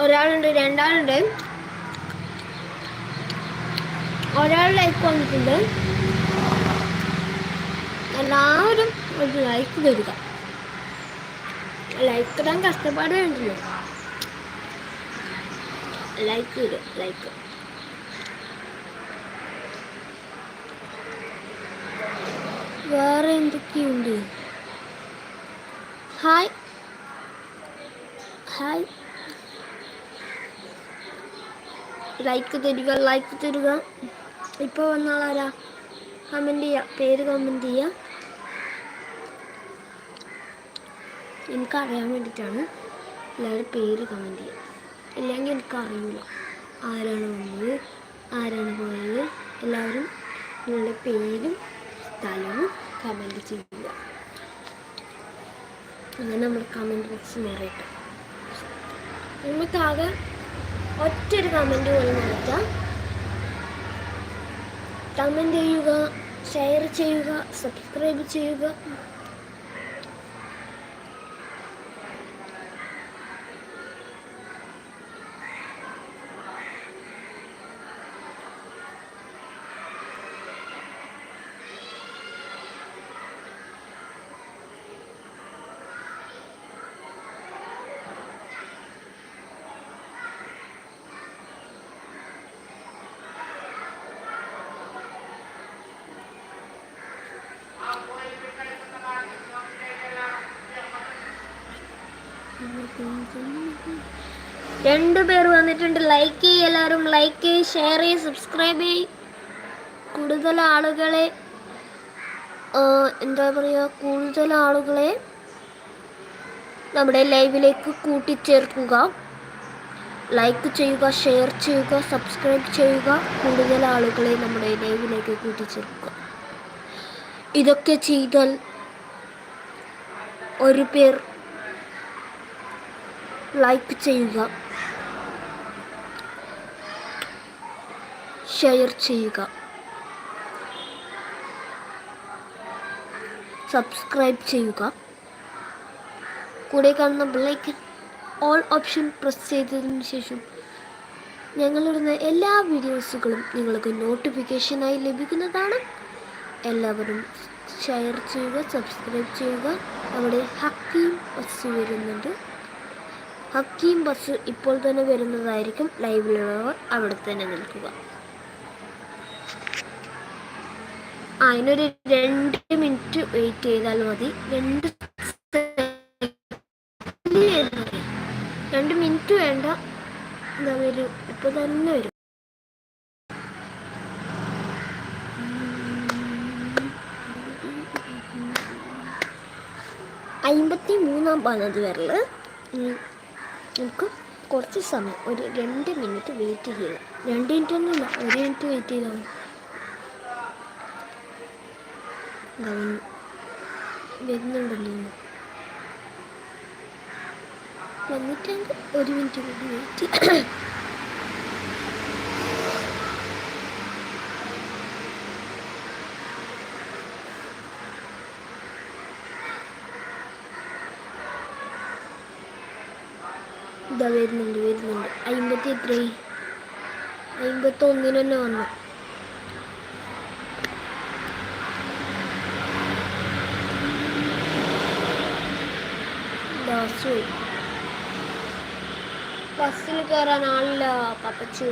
ഒരാളുണ്ട്, രണ്ടാളുണ്ട്. ഒരാൾ ലൈക്ക് വന്നിട്ടുണ്ട്. എല്ലാവരും ഒരു ലൈക്ക് തരിക. ലൈക്ക് ഇടാൻ കഷ്ടപ്പാട് വേണ്ടല്ലോ. ലൈക്ക് തരും, ലൈക്ക്. വേറെ എന്തൊക്കെയുണ്ട്? ഹായ് ഹായ്, ലൈക്ക് തരിക, ലൈക്ക് തരിക. ഇപ്പോൾ വന്നാളാരാ? കമൻറ്റ് ചെയ്യുക, പേര് കമൻറ്റ് ചെയ്യുക. എനിക്കറിയാൻ വേണ്ടിയിട്ടാണ് എല്ലാവരും പേര് കമൻറ്റ് ചെയ്യുക. ഇല്ലെങ്കിൽ എനിക്കറിയില്ല ആരാണ് വന്നത്, ആരാണ് പോയത്. എല്ലാവരും നിങ്ങളുടെ പേരും സ്ഥലവും കമൻറ്റ് ചെയ്യുക. അങ്ങനെ നമ്മൾ കമൻറ്റ് ബോക്സ് മാറിയിട്ട് നമുക്കാകെ ഒറ്റൊരു കമൻറ്റ് പോലും നടത്താം. കമൻറ്റ് ചെയ്യുക, ഷെയർ ചെയ്യുക, സബ്സ്ക്രൈബ് ചെയ്യുക. രണ്ടുപേർ വന്നിട്ടുണ്ട്. ലൈക്ക് ചെയ്യുക, എല്ലാവരും ലൈക്ക് ചെയ്യുക, ഷെയർ ചെയ്യുക, സബ്സ്ക്രൈബ് ചെയ്യുക. കൂടുതൽ ആളുകളെ എന്താ പറയുക, കൂടുതൽ ആളുകളെ നമ്മുടെ ലൈവിലേക്ക് കൂട്ടിച്ചേർക്കുക. ലൈക്ക് ചെയ്യുക, ഷെയർ ചെയ്യുക, സബ്സ്ക്രൈബ് ചെയ്യുക. കൂടുതൽ ആളുകളെ നമ്മുടെ ലൈവിലേക്ക് കൂട്ടിച്ചേർക്കുക. ഇതൊക്കെ ചെയ്താൽ ഒരു പേർ ലൈക്ക് ചെയ്യുക, ഷെയർ ചെയ്യുക, സബ്സ്ക്രൈബ് ചെയ്യുക. കൂടെ കാണുന്ന ബെല്ലൈക്കൺ ഓൾ ഓപ്ഷൻ പ്രസ് ചെയ്തതിന് ശേഷം ഞങ്ങളിടുന്ന എല്ലാ വീഡിയോസുകളും നിങ്ങൾക്ക് നോട്ടിഫിക്കേഷനായി ലഭിക്കുന്നതാണ്. എല്ലാവരും ഷെയർ ചെയ്യുക, സബ്സ്ക്രൈബ് ചെയ്യുക. അവിടെ ഹക്കീം ബസ് വരുന്നുണ്ട്. ഹക്കീം ബസ് ഇപ്പോൾ തന്നെ വരുന്നതായിരിക്കും. ലൈവിലുള്ളവർ അവിടെ തന്നെ നിൽക്കുക. അതിനൊരു 2 മിനിറ്റ് വെയിറ്റ് ചെയ്താൽ മതി. 2 മിനിറ്റ് വേണ്ട, എന്താ വരും, ഇപ്പോൾ തന്നെ വരും. $53 വരല്. നമുക്ക് കുറച്ച് സമയം, ഒരു 2 മിനിറ്റ് വെയിറ്റ് ചെയ്യുക. 2 മിനിറ്റ് ഒന്നുമില്ല, 1 മിനിറ്റ് വെയിറ്റ് ചെയ്താൽ വരുന്നുണ്ടല്ലോ. വന്നിട്ടെങ്കിൽ 1 മിനിറ്റ് കൂടി വെയിറ്റ് ചെയ്യാം. ഇതാ വരുന്നുണ്ട്. 51 തന്നെ വന്നു. ബസ്സിൽ കയറാൻ ആളില്ല പപ്പച്ചു.